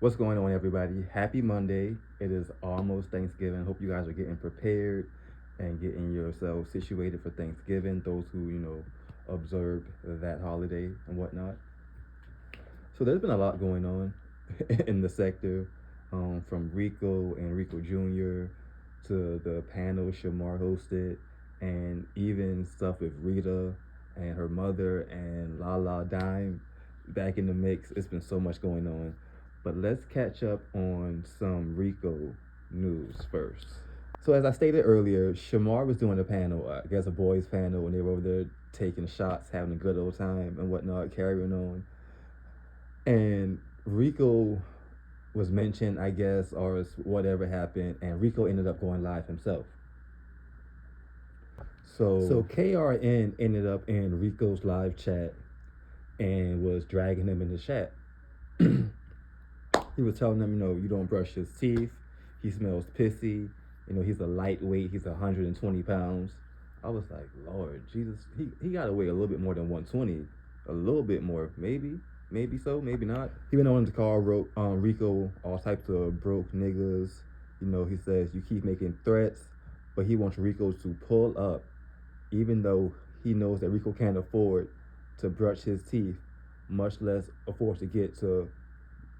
What's going on, everybody? Happy Monday. It is almost Thanksgiving. Hope you guys are getting prepared and getting yourselves situated for Thanksgiving. Those who, observed that holiday and whatnot. So there's been a lot going on in the sector, from Rico and Rico Jr. to the panel Shamar hosted, and even stuff with Rita and her mother and Lala Dime back in the mix. It's been so much going on. But let's catch up on some Rico news first. So as I stated earlier, Shamar was doing a panel, I guess a boys panel, and they were over there taking shots, having a good old time and whatnot, carrying on. And Rico was mentioned, I guess, or whatever happened, and Rico ended up going live himself. So KRN ended up in Rico's live chat and was dragging him in the chat. He was telling him, you don't brush his teeth. He smells pissy. He's a lightweight. He's 120 pounds. I was like, Lord Jesus, he got to weigh a little bit more than 120. A little bit more, maybe. Maybe so, maybe not. He went on to call Rico all types of broke niggas. He says, you keep making threats, but he wants Rico to pull up, even though he knows that Rico can't afford to brush his teeth, much less afford to get to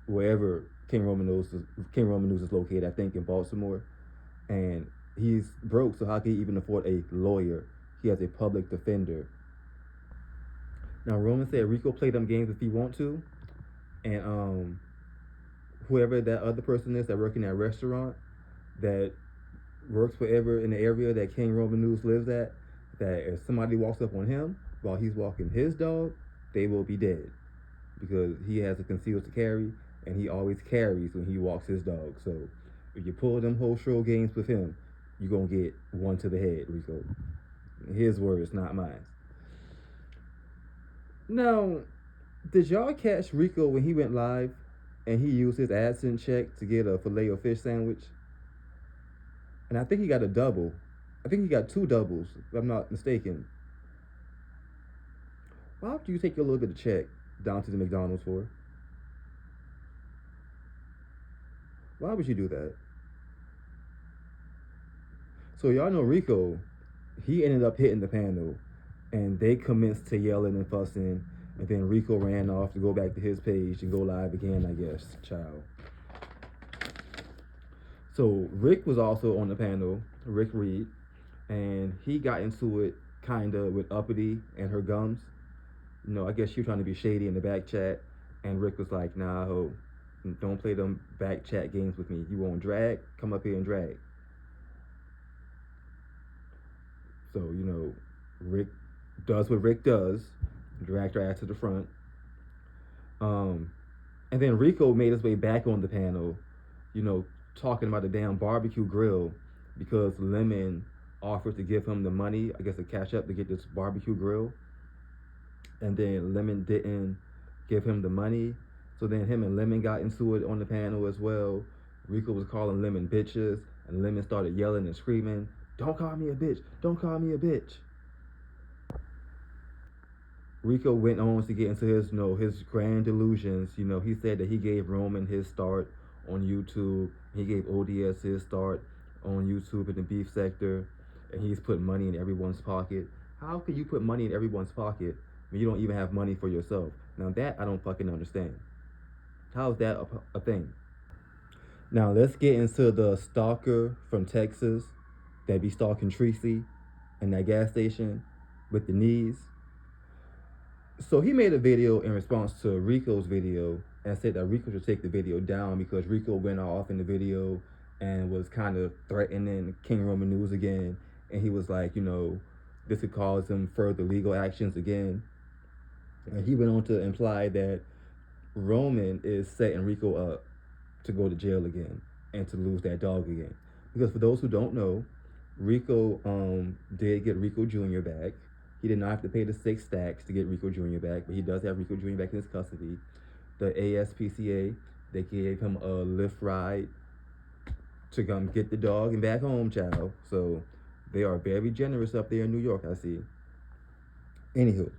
wherever King Roman News is located, I think in Baltimore. And he's broke, so how can he even afford a lawyer? He has a public defender. Now Roman said Rico play them games if he want to, and whoever that other person is that work in that restaurant that works forever in the area that King Roman News lives at, that if somebody walks up on him while he's walking his dog, they will be dead, because he has a concealed to carry, and he always carries when he walks his dog. So if you pull them whole show games with him, you're gonna get one to the head, Rico. His words, not mine. Now, did y'all catch Rico when he went live and he used his AdSense check to get a Filet-O-Fish sandwich? And I think he got a double. I think he got two doubles, if I'm not mistaken. Why would you take your little bit of check down to the McDonald's for? Why would you do that? So y'all know Rico, he ended up hitting the panel, and they commenced to yelling and fussing, and then Rico ran off to go back to his page and go live again, I guess, child. So Rick was also on the panel, Rick Reed, and he got into it kind of with Uppity and her gums. I guess she was trying to be shady in the back chat, and Rick was like, nah, ho, don't play them back chat games with me. You want drag? Come up here and drag. So, Rick does what Rick does, dragged her ass to the front. And then Rico made his way back on the panel, talking about the damn barbecue grill, because Lemon offered to give him the money, I guess, to cash up to get this barbecue grill. And then Lemon didn't give him the money. So then him and Lemon got into it on the panel as well. Rico was calling Lemon bitches, and Lemon started yelling and screaming, don't call me a bitch, don't call me a bitch. Rico went on to get into his grand delusions. He said that he gave Roman his start on YouTube. He gave ODS his start on YouTube in the beef sector, and he's put money in everyone's pocket. How can you put money in everyone's pocket when you don't even have money for yourself? Now that I don't fucking understand. How is that a thing? Now let's get into the stalker from Texas that be stalking Tracy in that gas station with the knees. So he made a video in response to Rico's video and said that Rico should take the video down because Rico went off in the video and was kind of threatening King Roman News again. And he was like, this could cause him further legal actions again. And he went on to imply that Roman is setting Rico up to go to jail again and to lose that dog again. Because for those who don't know, Rico did get Rico Jr. back. He did not have to pay the 6 stacks to get Rico Jr. back, but he does have Rico Jr. back in his custody. The ASPCA, they gave him a Lyft ride to come get the dog and back home, child. So they are very generous up there in New York, I see. Anywho,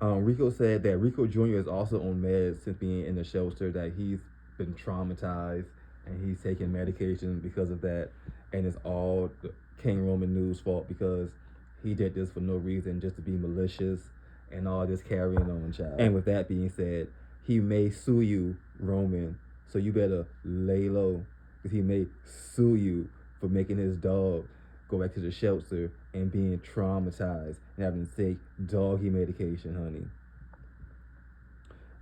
Rico said that Rico Jr. is also on meds since being in the shelter, that he's been traumatized, and he's taking medication because of that, and it's all King Roman News' fault because he did this for no reason, just to be malicious and all this carrying on, child. And with that being said, he may sue you, Roman, so you better lay low, because he may sue you for making his dog go back to the shelter and being traumatized and having to take doggy medication, honey.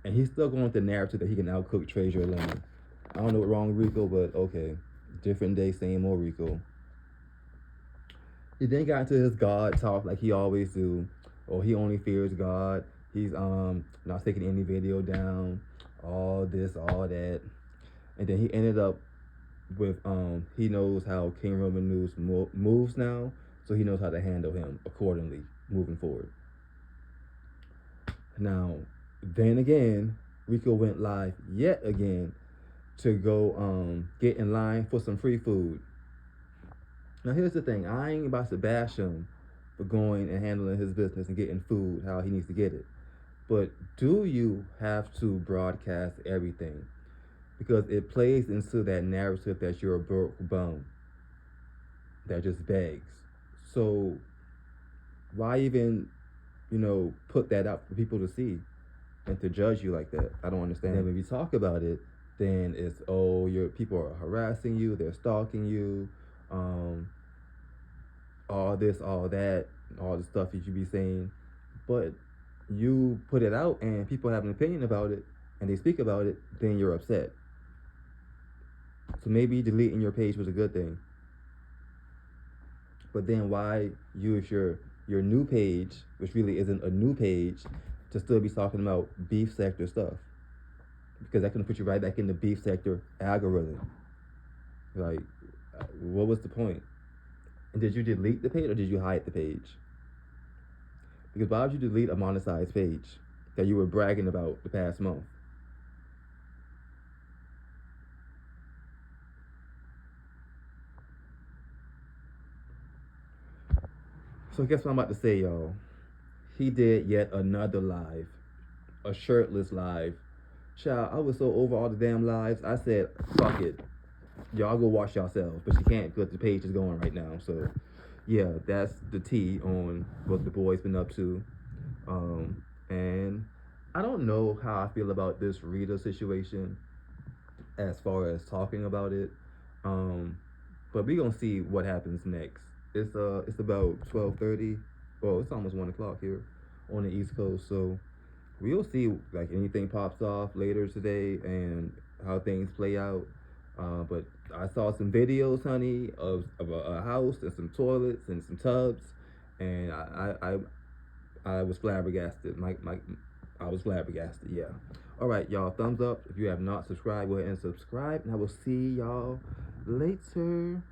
And he's still going with the narrative that he can outcook Treasure Lane. I don't know what's wrong with Rico, but okay. Different day, same old Rico. He then got into his God talk like he always do. Or he only fears God. He's not taking any video down. All this, all that. And then he ended up with he knows how King Roman News moves now, so he knows how to handle him accordingly moving forward. Now, then again, Rico went live yet again to go get in line for some free food. Now here's the thing, I ain't about to bash him for going and handling his business and getting food how he needs to get it. But do you have to broadcast everything? Because it plays into that narrative that you're a broke bum that just begs. So why even, put that out for people to see and to judge you like that? I don't understand. And when we talk about it, then it's, your people are harassing you, they're stalking you, all this, all that, all the stuff that you be saying. But you put it out and people have an opinion about it and they speak about it, then you're upset. So maybe deleting your page was a good thing. But then why use your new page, which really isn't a new page, to still be talking about beef sector stuff? Because that can put you right back in the beef sector algorithm. Like, what was the point? And did you delete the page or did you hide the page? Because why would you delete a monetized page that you were bragging about the past month? So guess what I'm about to say, y'all. He did yet another live. A shirtless live. Child, I was so over all the damn lives. I said, fuck it. Y'all go watch yourselves. But you can't because the page is going right now. So, yeah, that's the tea on what the boy's been up to. And I don't know how I feel about this Rita situation as far as talking about it. But we gonna see what happens next. It's about 12:30. Well, it's almost 1 o'clock here on the East Coast. So we'll see like anything pops off later today and how things play out. But I saw some videos, honey, of a house and some toilets and some tubs, and I was flabbergasted. I was flabbergasted. Yeah. All right, y'all. Thumbs up if you have not subscribed. Go ahead and subscribe, and I will see y'all later.